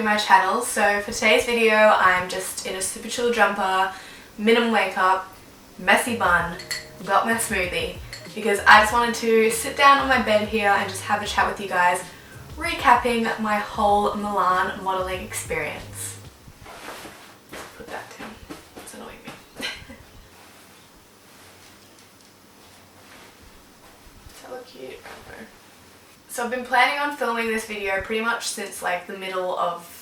my channel. So for today's video, I'm just in a super chill jumper, minimum makeup, messy bun, got my smoothie, because I just wanted to sit down on my bed here and just have a chat with you guys, recapping my whole Milan modelling experience. Put that down, it's annoying me. Does that look cute? I don't know. So I've been planning on filming this video pretty much since like the middle of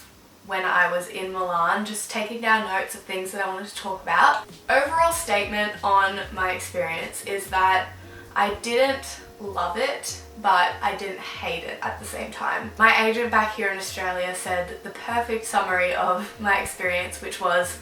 when I was in Milan, just taking down notes of things that I wanted to talk about. Overall statement on my experience is that I didn't love it, but I didn't hate it at the same time. My agent back here in Australia said the perfect summary of my experience, which was,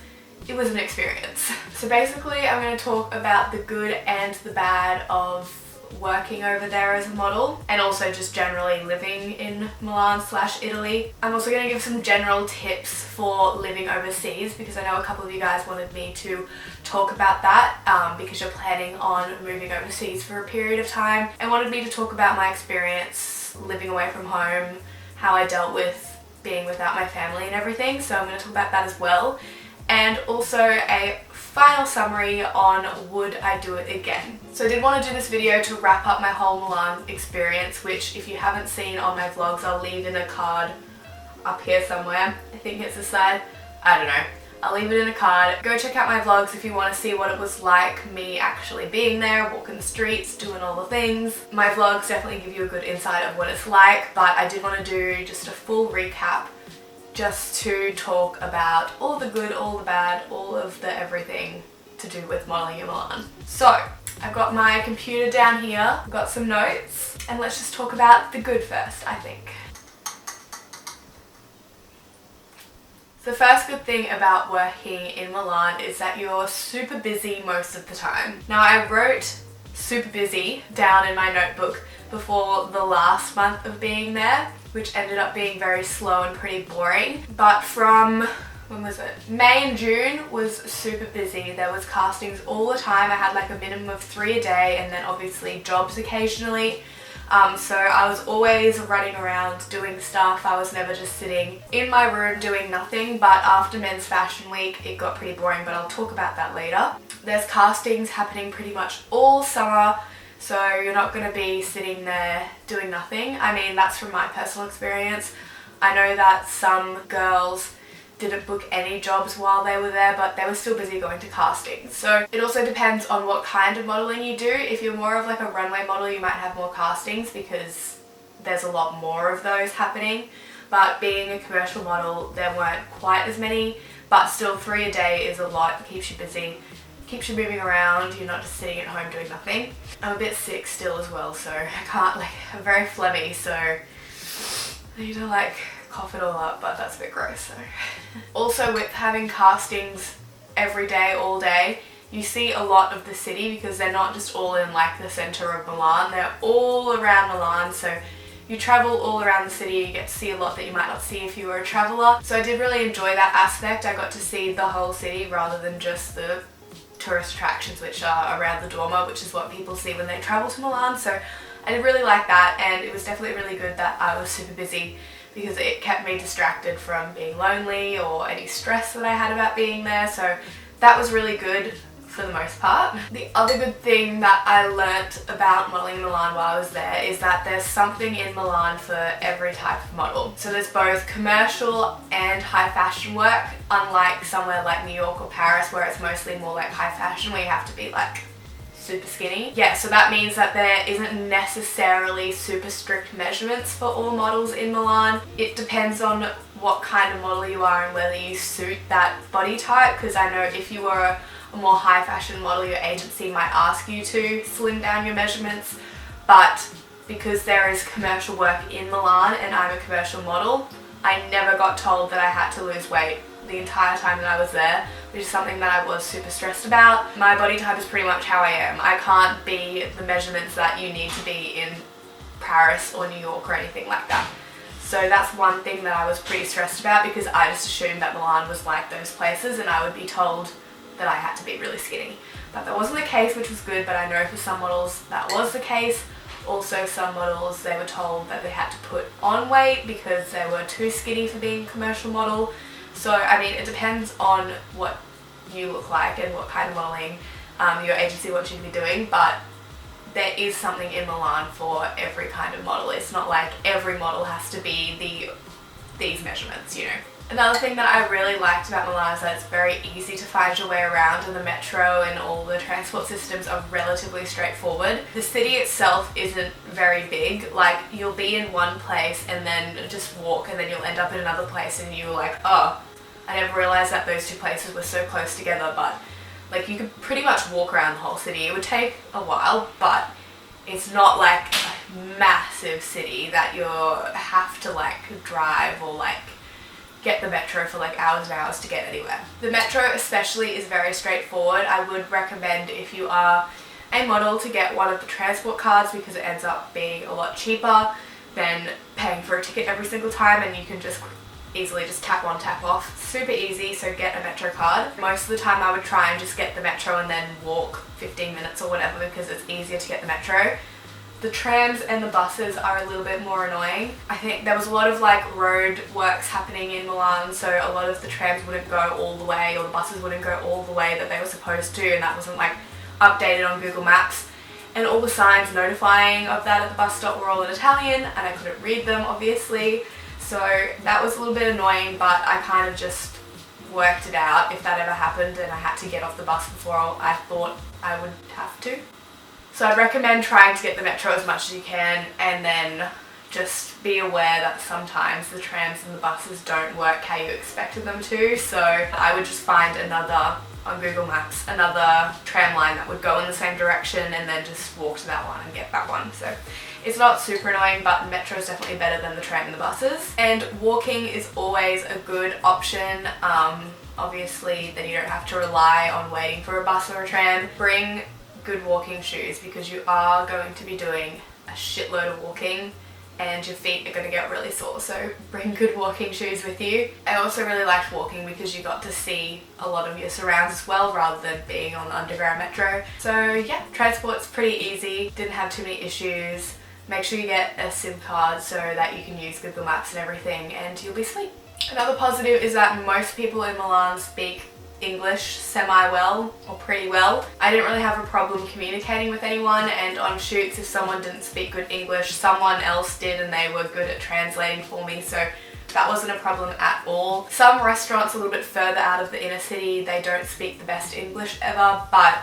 it was an experience. So basically I'm going to talk about the good and the bad of working over there as a model, and also just generally living in Milan/Italy. I'm also going to give some general tips for living overseas, because I know a couple of you guys wanted me to talk about that because you're planning on moving overseas for a period of time, and wanted me to talk about my experience living away from home, how I dealt with being without my family and everything. So I'm going to talk about that as well, and also a final summary on would I do it again. So I did want to do this video to wrap up my whole Milan experience, which if you haven't seen on my vlogs, I'll leave in a card up here somewhere. I think it's this side. I don't know. I'll leave it in a card. Go check out my vlogs if you want to see what it was like me actually being there, walking the streets, doing all the things. My vlogs definitely give you a good insight of what it's like, but I did want to do just a full recap, just to talk about all the good, all the bad, all of the everything to do with modelling in Milan. So I've got my computer down here, I've got some notes, and let's just talk about the good first, I think. The first good thing about working in Milan is that you're super busy most of the time. Now I wrote super busy down in my notebook before the last month of being there, which ended up being very slow and pretty boring. But from, when was it? May and June was super busy. There was castings all the time. I had like a minimum of 3 a day, and then obviously jobs occasionally. So I was always running around doing stuff. I was never just sitting in my room doing nothing. But after Men's Fashion Week, it got pretty boring, but I'll talk about that later. There's castings happening pretty much all summer, so you're not going to be sitting there doing nothing. I mean, that's from my personal experience. I know that some girls didn't book any jobs while they were there, but they were still busy going to castings. So it also depends on what kind of modelling you do. If you're more of like a runway model, you might have more castings because there's a lot more of those happening. But being a commercial model, there weren't quite as many, but still 3 a day is a lot. It keeps you busy, keeps you moving around, you're not just sitting at home doing nothing. I'm a bit sick still as well, so I can't, like, I'm very phlegmy, so I need to like cough it all up, but that's a bit gross. So also with having castings every day, all day, you see a lot of the city because they're not just all in like the center of Milan, they're all around Milan. So you travel all around the city, you get to see a lot that you might not see if you were a traveler. So I did really enjoy that aspect. I got to see the whole city rather than just the tourist attractions which are around the Duomo, which is what people see when they travel to Milan. So I did really like that, and it was definitely really good that I was super busy because it kept me distracted from being lonely or any stress that I had about being there. So that was really good for the most part. The other good thing that I learnt about modelling in Milan while I was there is that there's something in Milan for every type of model. So there's both commercial and high fashion work, unlike somewhere like New York or Paris where it's mostly more like high fashion where you have to be like super skinny. Yeah, so that means that there isn't necessarily super strict measurements for all models in Milan. It depends on what kind of model you are and whether you suit that body type, because I know if you were a more high fashion model, your agency might ask you to slim down your measurements, but because there is commercial work in Milan and I'm a commercial model, I never got told that I had to lose weight the entire time that I was there, which is something that I was super stressed about. My body type is pretty much how I am. I can't be the measurements that you need to be in Paris or New York or anything like that. So that's one thing that I was pretty stressed about, because I just assumed that Milan was like those places and I would be told that I had to be really skinny. But that wasn't the case, which was good, but I know for some models that was the case. Also, some models, they were told that they had to put on weight because they were too skinny for being a commercial model. So, I mean, it depends on what you look like and what kind of modelling your agency wants you to be doing, but there is something in Milan for every kind of model. It's not like every model has to be these measurements, you know. Another thing that I really liked about Milan is that it's very easy to find your way around, and the metro and all the transport systems are relatively straightforward. The city itself isn't very big. Like, you'll be in one place and then just walk, and then you'll end up in another place and you're like, oh, I never realised that those two places were so close together. But like, you could pretty much walk around the whole city. It would take a while, but it's not like a massive city that you have to like drive or like get the metro for like hours and hours to get anywhere. The metro especially is very straightforward. I would recommend, if you are a model, to get one of the transport cards because it ends up being a lot cheaper than paying for a ticket every single time, and you can just easily just tap on, tap off. Super easy, so get a metro card. Most of the time I would try and just get the metro and then walk 15 minutes or whatever because it's easier to get the metro. The trams and the buses are a little bit more annoying. I think there was a lot of like road works happening in Milan, so a lot of the trams wouldn't go all the way, or the buses wouldn't go all the way that they were supposed to, and that wasn't like updated on Google Maps. And all the signs notifying of that at the bus stop were all in Italian, and I couldn't read them obviously. So that was a little bit annoying, but I kind of just worked it out if that ever happened and I had to get off the bus before I thought I would have to. So I'd recommend trying to get the metro as much as you can, and then just be aware that sometimes the trams and the buses don't work how you expected them to. So I would just find another, on Google Maps, another tram line that would go in the same direction, and then just walk to that one and get that one. So it's not super annoying, but the metro is definitely better than the tram and the buses. And walking is always a good option. Obviously, then you don't have to rely on waiting for a bus or a tram. Bring good walking shoes because you are going to be doing a shitload of walking and your feet are going to get really sore, so bring good walking shoes with you. I also really liked walking because you got to see a lot of your surrounds as well rather than being on the underground metro. So yeah, transport's pretty easy, didn't have too many issues. Make sure you get a SIM card so that you can use Google Maps and everything, and you'll be sweet. Another positive is that most people in Milan speak English semi-well or pretty well. I didn't really have a problem communicating with anyone, and on shoots if someone didn't speak good English, someone else did and they were good at translating for me, so that wasn't a problem at all. Some restaurants a little bit further out of the inner city, they don't speak the best English ever, but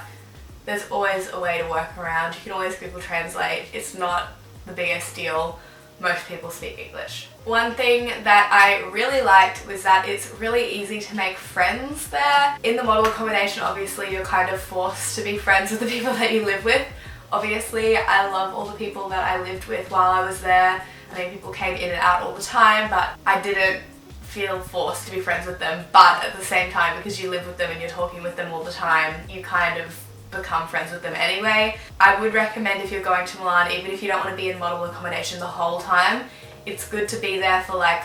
there's always a way to work around. You can always Google Translate. It's not the biggest deal. Most people speak English. One thing that I really liked was that it's really easy to make friends there. In the model accommodation, obviously, you're kind of forced to be friends with the people that you live with. Obviously, I love all the people that I lived with while I was there. I mean, people came in and out all the time, but I didn't feel forced to be friends with them. But at the same time, because you live with them and you're talking with them all the time, you kind of become friends with them anyway. I would recommend, if you're going to Milan, even if you don't want to be in model accommodation the whole time, it's good to be there for like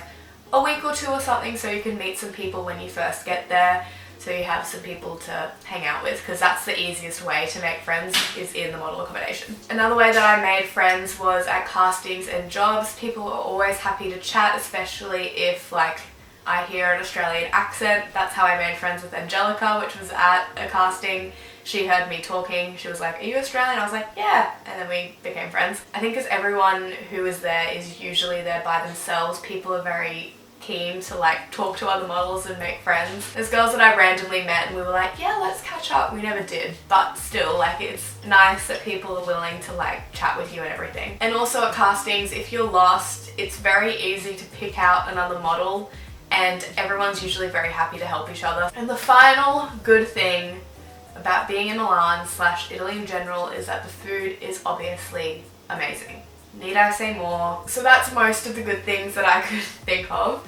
a week or two or something so you can meet some people when you first get there, so you have some people to hang out with, because that's the easiest way to make friends, is in the model accommodation. Another way that I made friends was at castings and jobs. People are always happy to chat, especially if like I hear an Australian accent. That's how I made friends with Angelica, which was at a casting. She heard me talking, she was like, "Are you Australian?" I was like, "Yeah," and then we became friends. I think because everyone who is there is usually there by themselves, people are very keen to like talk to other models and make friends. There's girls that I randomly met and we were like, yeah, let's catch up. We never did, but still, like, it's nice that people are willing to like chat with you and everything. And also at castings, if you're lost, it's very easy to pick out another model and everyone's usually very happy to help each other. And the final good thing about being in Milan / Italy in general is that the food is obviously amazing. Need I say more? So that's most of the good things that I could think of.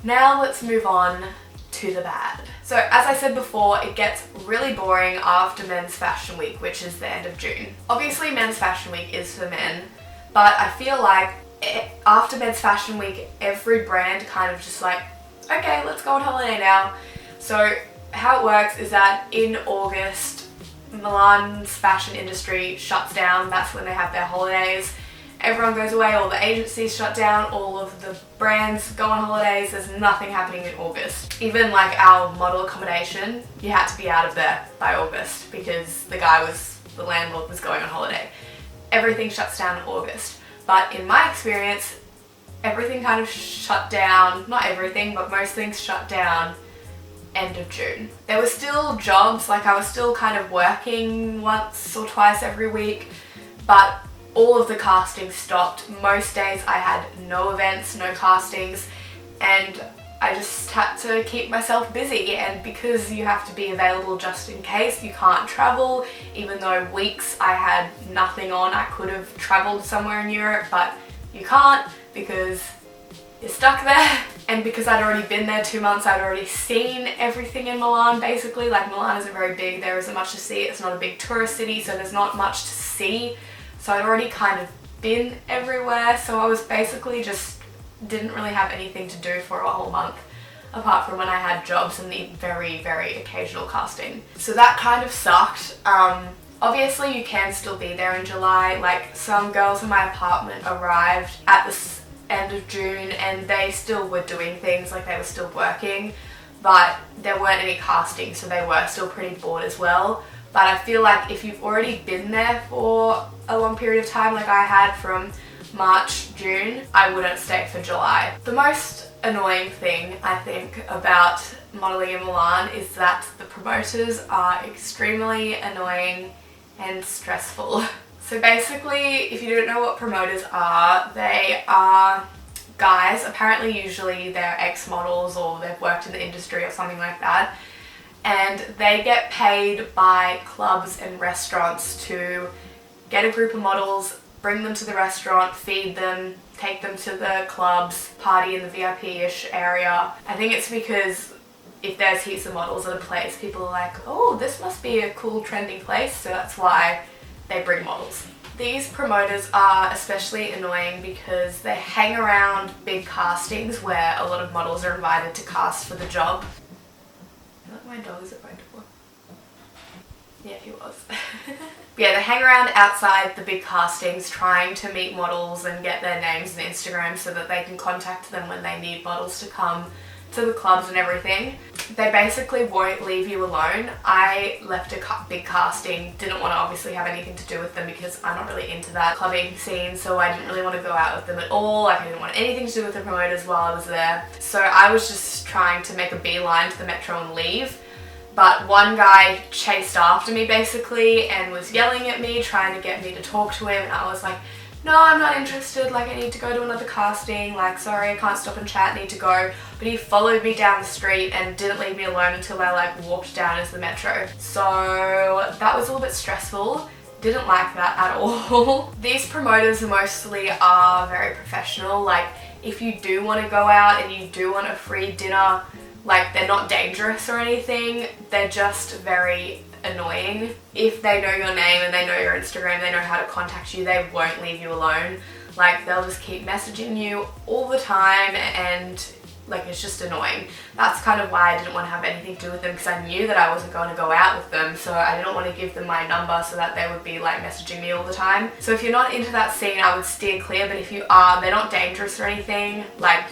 Now let's move on to the bad. So as I said before, it gets really boring after Men's Fashion Week, which is the end of June. Obviously Men's Fashion Week is for men, but I feel like after Men's Fashion Week, every brand kind of just like, okay, let's go on holiday now. So how it works is that in August, Milan's fashion industry shuts down. That's when they have their holidays. Everyone goes away, all the agencies shut down, all of the brands go on holidays. There's nothing happening in August. Even like our model accommodation, you had to be out of there by August because the landlord was going on holiday. Everything shuts down in August. But in my experience, everything kind of shut down, not everything, but most things shut down end of June. There were still jobs, like I was still kind of working once or twice every week, but all of the castings stopped. Most days I had no events, no castings, and I just had to keep myself busy. And because you have to be available just in case, you can't travel. Even though weeks I had nothing on, I could have traveled somewhere in Europe, but you can't because you're stuck there. And because I'd already been there 2 months, I'd already seen everything in Milan basically. Like Milan isn't very big, there isn't much to see, it's not a big tourist city, so there's not much to see. So I'd already kind of been everywhere, so I was basically just didn't really have anything to do for a whole month, apart from when I had jobs and the very, very occasional casting. So that kind of sucked. Obviously you can still be there in July. Like some girls in my apartment arrived at the end of June and they still were doing things, like they were still working, but there weren't any castings, so they were still pretty bored as well. But I feel like if you've already been there for a long period of time, like I had from March, June, I wouldn't stay for July. The most annoying thing I think about modelling in Milan is that the promoters are extremely annoying and stressful. So basically, if you don't know what promoters are, they are guys, apparently usually they're ex-models or they've worked in the industry or something like that, and they get paid by clubs and restaurants to get a group of models, bring them to the restaurant, feed them, take them to the clubs, party in the VIP-ish area. I think it's because if there's heaps of models at a place, people are like, oh, this must be a cool trending place, so that's why they bring models. These promoters are especially annoying because they hang around big castings where a lot of models are invited to cast for the job. My dog is at my door. Yeah, he was. Yeah, they hang around outside the big castings trying to meet models and get their names and Instagram so that they can contact them when they need models to come to the clubs and everything. They basically won't leave you alone. I left a big casting, didn't want to obviously have anything to do with them because I'm not really into that clubbing scene, so I didn't really want to go out with them at all. Like I didn't want anything to do with the promoters while I was there. So I was just trying to make a beeline to the metro and leave. But one guy chased after me basically and was yelling at me, trying to get me to talk to him, and I was like, no, I'm not interested, like I need to go to another casting, like sorry, I can't stop and chat, need to go. But he followed me down the street and didn't leave me alone until I like walked down into the metro. So that was a little bit stressful. Didn't like that at all. These promoters mostly are very professional. Like if you do want to go out and you do want a free dinner, like they're not dangerous or anything, they're just very annoying. If they know your name and they know your Instagram, they know how to contact you, they won't leave you alone. Like they'll just keep messaging you all the time and like it's just annoying. That's kind of why I didn't want to have anything to do with them, because I knew that I wasn't going to go out with them, so I didn't want to give them my number so that they would be like messaging me all the time. So if you're not into that scene, I would steer clear, but if you are, they're not dangerous or anything, like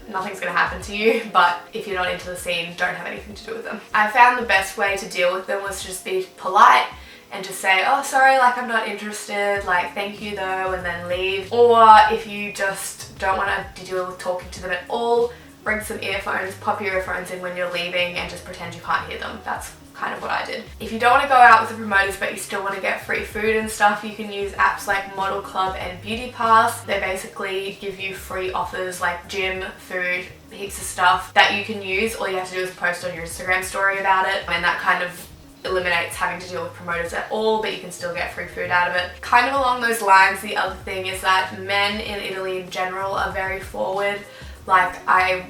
nothing's gonna happen to you, but if you're not into the scene, don't have anything to do with them. I found the best way to deal with them was just be polite and just say, oh sorry, like I'm not interested, like thank you though, and then leave. Or if you just don't want to deal with talking to them at all, bring some earphones, pop your earphones in when you're leaving and just pretend you can't hear them. That's kind of what I did. If you don't want to go out with the promoters but you still want to get free food and stuff, you can use apps like Model Club and Beauty Pass. They basically give you free offers like gym, food, heaps of stuff that you can use. All you have to do is post on your Instagram story about it, and that kind of eliminates having to deal with promoters at all, but you can still get free food out of it. Kind of along those lines, the other thing is that men in Italy in general are very forward. Like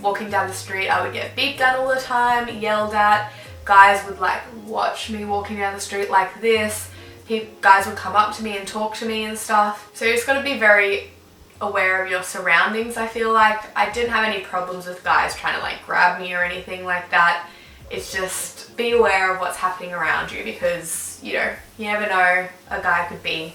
walking down the street, I would get beeped at all the time, yelled at. Guys would like watch me walking down the street like this. Guys would come up to me and talk to me and stuff. So you just got to be very aware of your surroundings. I feel like I didn't have any problems with guys trying to like grab me or anything like that. It's just be aware of what's happening around you, because, you know, you never know, a guy could be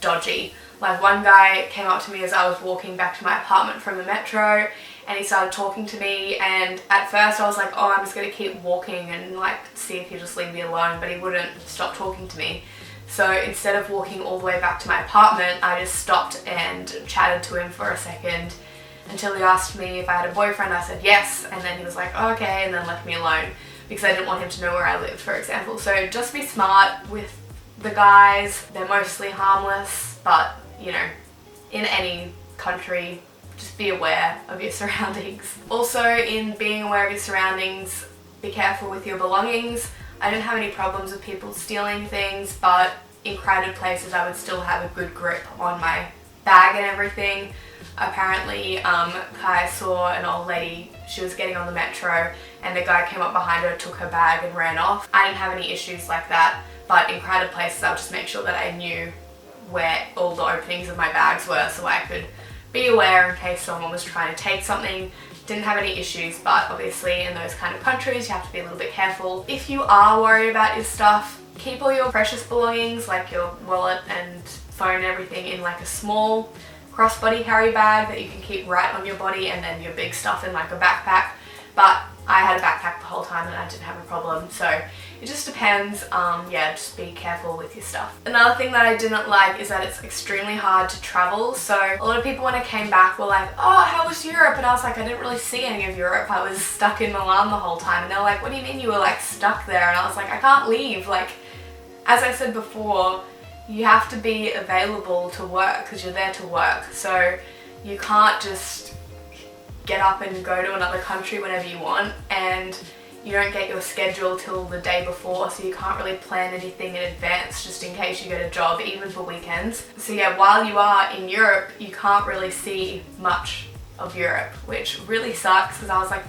dodgy. Like, one guy came up to me as I was walking back to my apartment from the metro, and he started talking to me, and at first I was like, oh, I'm just going to keep walking and like see if he'll just leave me alone, but he wouldn't stop talking to me. So instead of walking all the way back to my apartment, I just stopped and chatted to him for a second until he asked me if I had a boyfriend. I said yes, and then he was like, oh, okay, and then left me alone because I didn't want him to know where I lived, for example. So just be smart with the guys. They're mostly harmless, but, you know, in any country, just be aware of your surroundings. Also, in being aware of your surroundings, be careful with your belongings. I didn't have any problems with people stealing things, but in crowded places I would still have a good grip on my bag and everything. Apparently, Kai saw an old lady, she was getting on the metro, and the guy came up behind her, took her bag and ran off. I didn't have any issues like that, but in crowded places I would just make sure that I knew where all the openings of my bags were so I could be aware in case someone was trying to take something. Didn't have any issues, but obviously in those kind of countries you have to be a little bit careful. If you are worried about your stuff, keep all your precious belongings like your wallet and phone and everything in like a small crossbody carry bag that you can keep right on your body, and then your big stuff in like a backpack. But I had a backpack the whole time and I didn't have a problem, so it just depends. Yeah, just be careful with your stuff. Another thing that I didn't like is that it's extremely hard to travel. So a lot of people when I came back were like, oh, how was Europe? And I was like, I didn't really see any of Europe. I was stuck in Milan the whole time. And they were like, what do you mean you were like stuck there? And I was like, I can't leave. Like, as I said before, you have to be available to work because you're there to work. So you can't just get up and go to another country whenever you want, and you don't get your schedule till the day before, so you can't really plan anything in advance just in case you get a job, even for weekends. So yeah, while you are in Europe, you can't really see much of Europe, which really sucks because I was like,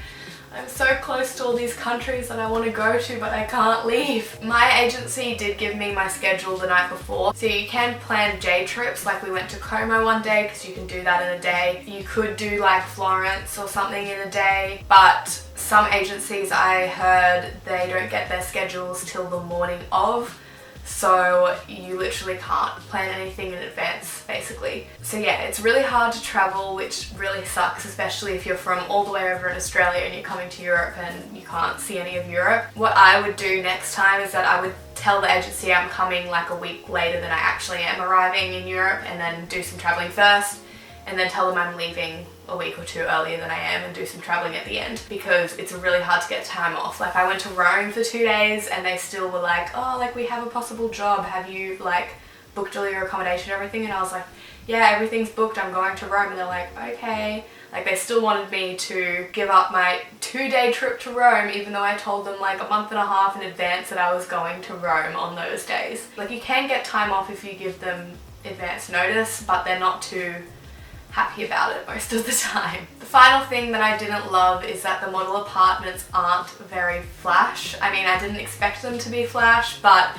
I'm so close to all these countries that I want to go to, but I can't leave. My agency did give me my schedule the night before, so you can plan day trips, like we went to Como one day because you can do that in a day. You could do like Florence or something in a day, but some agencies I heard they don't get their schedules till the morning of, so you literally can't plan anything in advance basically. So yeah, it's really hard to travel, which really sucks, especially if you're from all the way over in Australia and you're coming to Europe and you can't see any of Europe. What I would do next time is that I would tell the agency I'm coming like a week later than I actually am arriving in Europe, and then do some traveling first, and then tell them I'm leaving a week or two earlier than I am and do some traveling at the end, because it's really hard to get time off. Like, I went to Rome for 2 days and they still were like, oh, like we have a possible job, have you like booked all your accommodation and everything? And I was like, yeah, everything's booked, I'm going to Rome. And they're like, okay. Like, they still wanted me to give up my 2-day trip to Rome, even though I told them like a month and a half in advance that I was going to Rome on those days. Like, you can get time off if you give them advance notice, but they're not too happy about it most of the time. The final thing that I didn't love is that the model apartments aren't very flash. I mean, I didn't expect them to be flash, but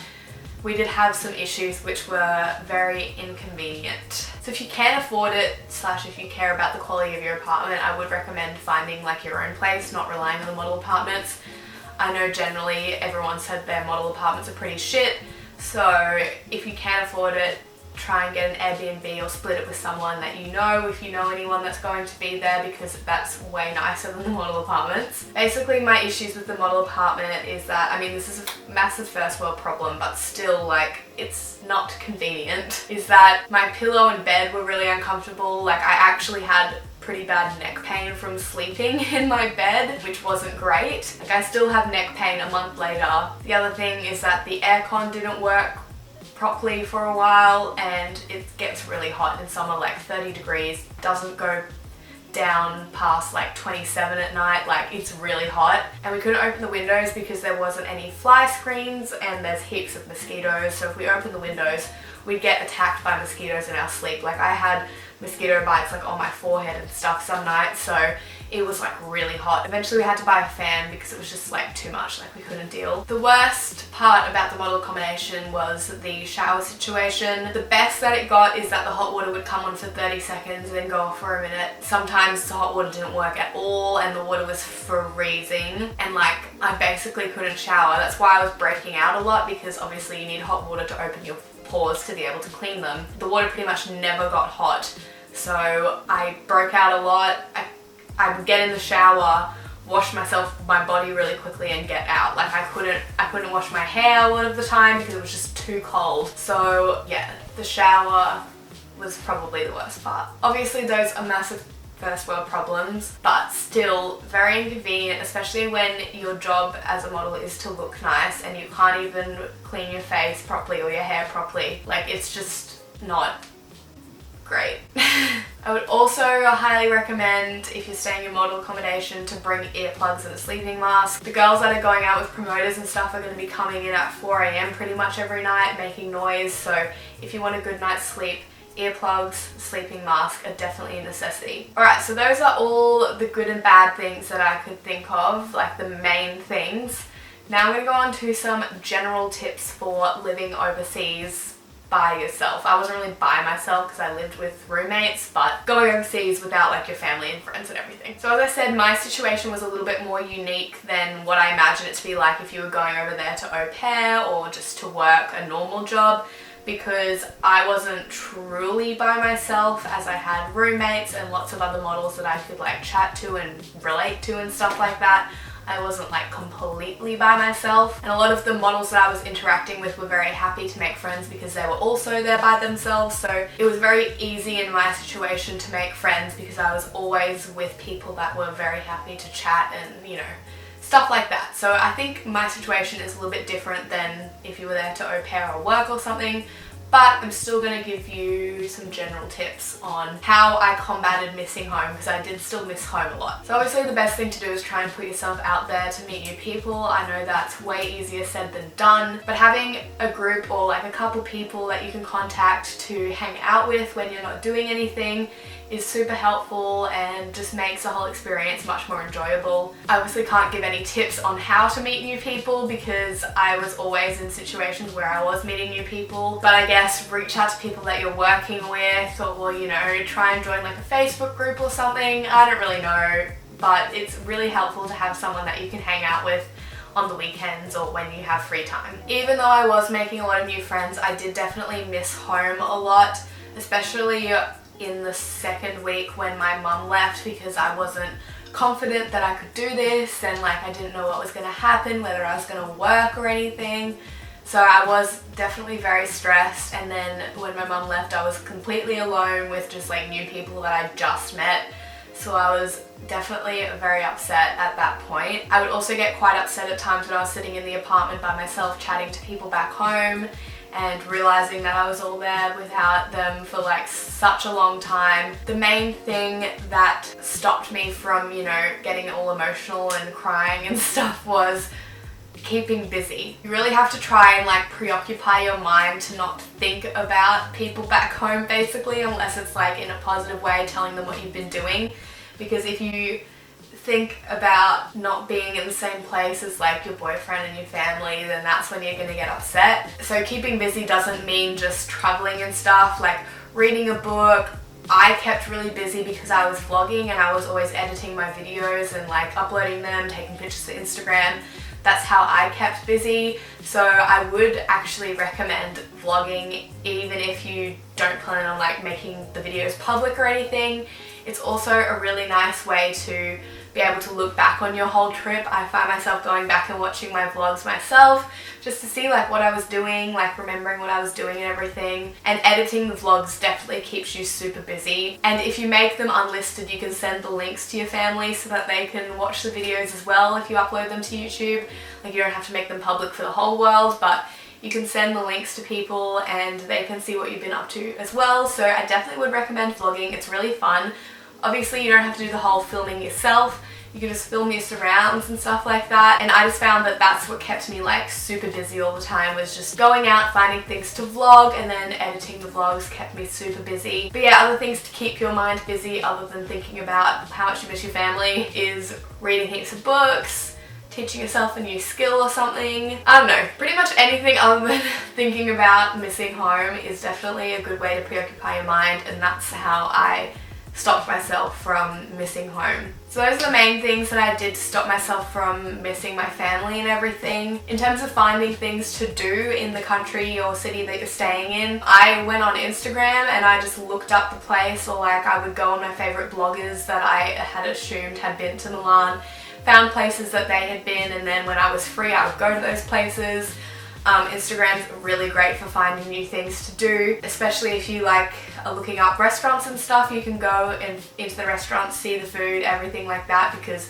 we did have some issues which were very inconvenient. So if you can afford it, / if you care about the quality of your apartment, I would recommend finding like your own place, not relying on the model apartments. I know generally everyone said their model apartments are pretty shit, so if you can afford it, try and get an Airbnb or split it with someone that you know, if you know anyone that's going to be there, because that's way nicer than the model apartments. Basically, my issues with the model apartment is that, I mean, this is a massive first world problem, but still, like, it's not convenient, is that my pillow and bed were really uncomfortable. Like, I actually had pretty bad neck pain from sleeping in my bed, which wasn't great. Like, I still have neck pain a month later. The other thing is that the aircon didn't work properly for a while, and it gets really hot in summer, like 30 degrees, doesn't go down past like 27 at night. Like, it's really hot, and we couldn't open the windows because there wasn't any fly screens and there's heaps of mosquitoes, so if we opened the windows we'd get attacked by mosquitoes in our sleep. Like, I had mosquito bites like on my forehead and stuff some nights, so it was like really hot. Eventually we had to buy a fan because it was just like too much, like we couldn't deal. The worst part about the model accommodation was the shower situation. The best that it got is that the hot water would come on for 30 seconds and then go off for a minute. Sometimes the hot water didn't work at all and the water was freezing, and like I basically couldn't shower. That's why I was breaking out a lot, because obviously you need hot water to open your pores to be able to clean them. The water pretty much never got hot, so I broke out a lot. I would get in the shower, wash my body really quickly and get out. Like I couldn't wash my hair a lot of the time because it was just too cold. So yeah, the shower was probably the worst part. Obviously those are massive first world problems, but still very inconvenient, especially when your job as a model is to look nice and you can't even clean your face properly or your hair properly. Like it's just not great. I would also highly recommend, if you're staying in model accommodation, to bring earplugs and a sleeping mask. The girls that are going out with promoters and stuff are going to be coming in at 4 AM pretty much every night making noise, so if you want a good night's sleep, earplugs, sleeping mask are definitely a necessity. Alright, so those are all the good and bad things that I could think of, like the main things. Now I'm going to go on to some general tips for living overseas by yourself. I wasn't really by myself because I lived with roommates, but going overseas without like your family and friends and everything. So as I said, my situation was a little bit more unique than what I imagine it to be like if you were going over there to au pair or just to work a normal job, because I wasn't truly by myself, as I had roommates and lots of other models that I could like chat to and relate to and stuff like that. I wasn't like completely by myself, and a lot of the models that I was interacting with were very happy to make friends because they were also there by themselves, so it was very easy in my situation to make friends because I was always with people that were very happy to chat and, you know, stuff like that. So I think my situation is a little bit different than if you were there to au pair or work or something, but I'm still going to give you some general tips on how I combated missing home, because I did still miss home a lot. So obviously the best thing to do is try and put yourself out there to meet new people. I know that's way easier said than done, but having a group or like a couple people that you can contact to hang out with when you're not doing anything is super helpful and just makes the whole experience much more enjoyable. I obviously can't give any tips on how to meet new people because I was always in situations where I was meeting new people, but I guess reach out to people that you're working with, or you know, try and join like a Facebook group or something. I don't really know, but it's really helpful to have someone that you can hang out with on the weekends or when you have free time. Even though I was making a lot of new friends, I did definitely miss home a lot, especially in the second week when my mum left, because I wasn't confident that I could do this and like I didn't know what was going to happen, whether I was going to work or anything. So I was definitely very stressed, and then when my mum left I was completely alone with just like new people that I just met. So I was definitely very upset at that point. I would also get quite upset at times when I was sitting in the apartment by myself chatting to people back home and realizing that I was all there without them for like such a long time. The main thing that stopped me from, you know, getting all emotional and crying and stuff was keeping busy. You really have to try and like preoccupy your mind to not think about people back home basically, unless it's like in a positive way, telling them what you've been doing. Because if you think about not being in the same place as like your boyfriend and your family, then that's when you're gonna get upset. So keeping busy doesn't mean just traveling and stuff, like reading a book. I kept really busy because I was vlogging and I was always editing my videos and like uploading them, taking pictures to Instagram. That's how I kept busy. So I would actually recommend vlogging even if you don't plan on like making the videos public or anything. It's also a really nice way to be able to look back on your whole trip. I find myself going back and watching my vlogs myself just to see like what I was doing, like remembering what I was doing and everything. And editing the vlogs definitely keeps you super busy. And if you make them unlisted, you can send the links to your family so that they can watch the videos as well if you upload them to YouTube. Like you don't have to make them public for the whole world, but you can send the links to people and they can see what you've been up to as well. So I definitely would recommend vlogging. It's really fun. Obviously you don't have to do the whole filming yourself. You can just film your surrounds and stuff like that. And I just found that that's what kept me like super busy all the time, was just going out, finding things to vlog, and then editing the vlogs kept me super busy. But yeah, other things to keep your mind busy other than thinking about how much you miss your family is reading heaps of books, teaching yourself a new skill or something. I don't know, pretty much anything other than thinking about missing home is definitely a good way to preoccupy your mind, and that's how I stopped myself from missing home. So those are the main things that I did to stop myself from missing my family and everything. In terms of finding things to do in the country or city that you're staying in, I went on Instagram and I just looked up the place, or like I would go on my favourite bloggers that I had assumed had been to Milan, found places that they had been, and then when I was free I would go to those places. Instagram's really great for finding new things to do, especially if you like are looking up restaurants and stuff. You can go into the restaurants, see the food, everything like that, because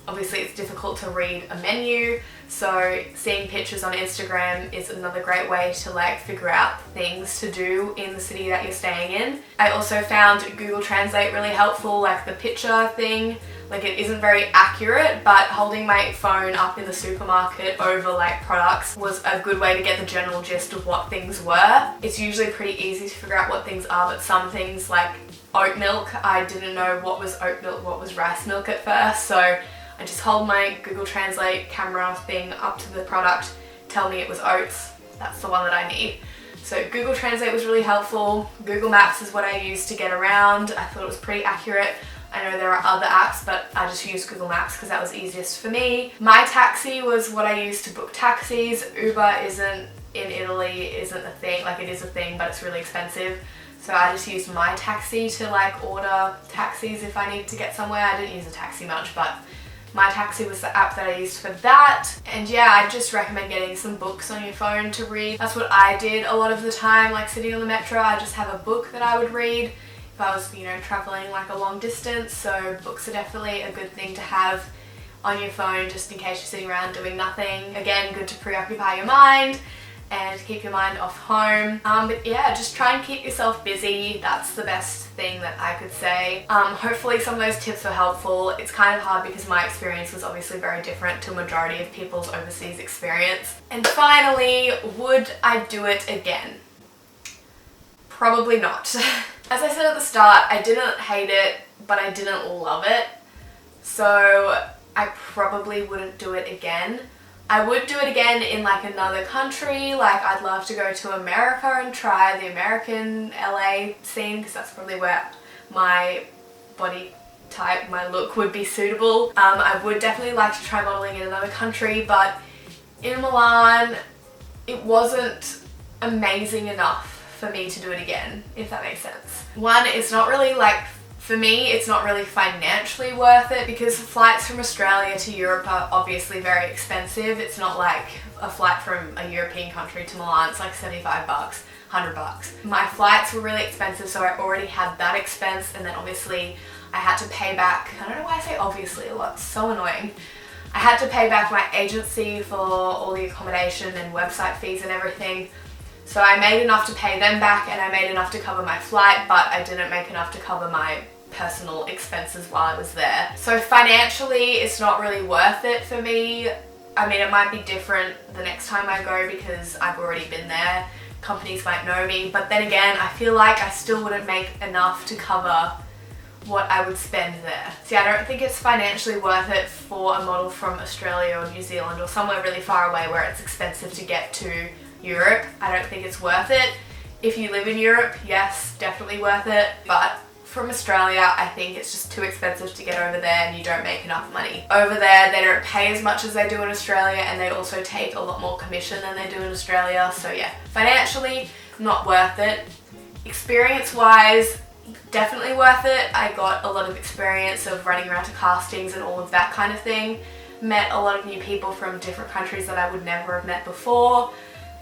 obviously it's difficult to read a menu, so seeing pictures on Instagram is another great way to like figure out things to do in the city that you're staying in. I also found Google Translate really helpful, like the picture thing. Like it isn't very accurate, but holding my phone up in the supermarket over like products was a good way to get the general gist of what things were. It's usually pretty easy to figure out what things are, but some things like oat milk, I didn't know what was oat milk, what was rice milk at first, so I just hold my Google Translate camera thing up to the product, tell me it was oats, that's the one that I need. So Google Translate was really helpful. Google Maps is what I use to get around. I thought it was pretty accurate. I know there are other apps, but I just used Google Maps because that was easiest for me. My Taxi was what I used to book taxis. Uber isn't in Italy, isn't a thing. Like it is a thing, but it's really expensive. So I just used My Taxi to like order taxis if I needed to get somewhere. I didn't use a taxi much, but My Taxi was the app that I used for that. And yeah, I just recommend getting some books on your phone to read. That's what I did a lot of the time, like sitting on the metro, I just have a book that I would read if I was, you know, traveling like a long distance. So books are definitely a good thing to have on your phone just in case you're sitting around doing nothing. Again, good to preoccupy your mind and keep your mind off home. But yeah, just try and keep yourself busy. That's the best thing that I could say. Hopefully some of those tips were helpful. It's kind of hard because my experience was obviously very different to a majority of people's overseas experience. And finally, would I do it again? Probably not. As I said at the start, I didn't hate it, but I didn't love it. So I probably wouldn't do it again. I would do it again in like another country. Like I'd love to go to America and try the American LA scene, because that's probably where my body type, my look would be suitable. I would definitely like to try modeling in another country, but in Milan, it wasn't amazing enough for me to do it again, if that makes sense. One, it's not really like, for me, it's not really financially worth it, because flights from Australia to Europe are obviously very expensive. It's not like a flight from a European country to Milan, it's like 75 bucks, 100 bucks. My flights were really expensive, so I already had that expense, and then obviously I had to pay back, I don't know why I say obviously a lot, it's so annoying. I had to pay back my agency for all the accommodation and website fees and everything. So I made enough to pay them back, and I made enough to cover my flight, but I didn't make enough to cover my personal expenses while I was there. So financially, it's not really worth it for me. I mean, it might be different the next time I go because I've already been there. Companies might know me, but then again, I feel like I still wouldn't make enough to cover what I would spend there. See, I don't think it's financially worth it for a model from Australia or New Zealand or somewhere really far away where it's expensive to get to Europe. I don't think it's worth it. If you live in Europe, yes, definitely worth it. But from Australia, I think it's just too expensive to get over there, and you don't make enough money. Over there, they don't pay as much as they do in Australia, and they also take a lot more commission than they do in Australia. So yeah, financially, not worth it. Experience-wise, definitely worth it. I got a lot of experience of running around to castings and all of that kind of thing. Met a lot of new people from different countries that I would never have met before.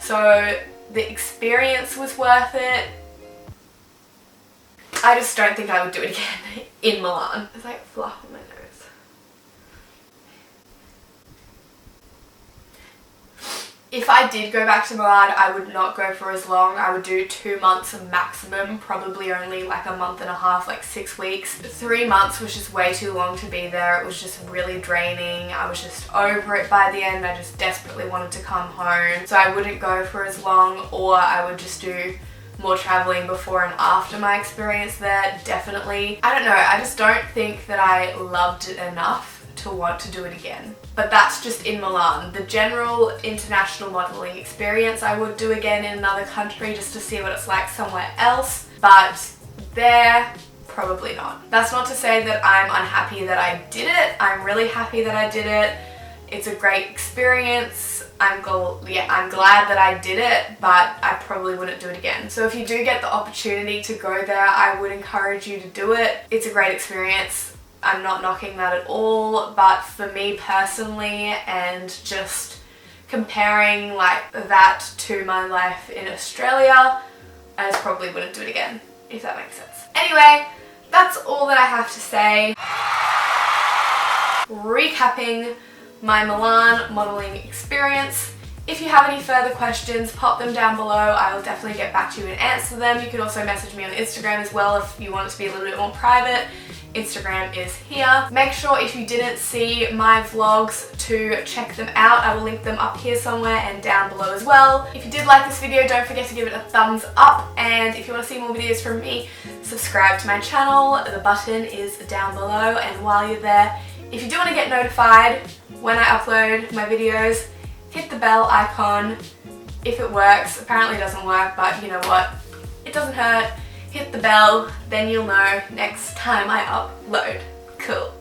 So the experience was worth it. I just don't think I would do it again in Milan. It's like fluff on my nose. If I did go back to Milan, I would not go for as long. I would do 2 months maximum, probably only like a month and a half, like 6 weeks. 3 months was just way too long to be there. It was just really draining. I was just over it by the end. I just desperately wanted to come home. So I wouldn't go for as long, or I would just do more traveling before and after my experience there, definitely. I don't know, I just don't think that I loved it enough to want to do it again. But that's just in Milan. The general international modelling experience I would do again in another country just to see what it's like somewhere else, but there, probably not. That's not to say that I'm unhappy that I did it. I'm really happy that I did it. It's a great experience. I'm glad that I did it, but I probably wouldn't do it again. So if you do get the opportunity to go there, I would encourage you to do it. It's a great experience. I'm not knocking that at all, but for me personally, and just comparing like that to my life in Australia, I just probably wouldn't do it again, if that makes sense. Anyway, that's all that I have to say. Recapping my Milan modelling experience. If you have any further questions, pop them down below. I will definitely get back to you and answer them. You can also message me on Instagram as well if you want it to be a little bit more private. Instagram is here. Make sure if you didn't see my vlogs to check them out. I will link them up here somewhere and down below as well. If you did like this video, don't forget to give it a thumbs up, and if you want to see more videos from me, subscribe to my channel. The button is down below, and while you're there, if you do want to get notified when I upload my videos, hit the bell icon. If it works, apparently it doesn't work, but you know what, it doesn't hurt. Hit the bell, then you'll know next time I upload. Cool.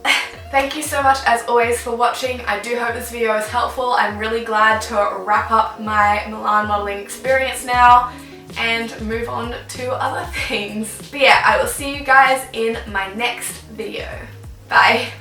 Thank you so much as always for watching. I do hope this video was helpful. I'm really glad to wrap up my Milan modelling experience now and move on to other things. But yeah, I will see you guys in my next video. Bye.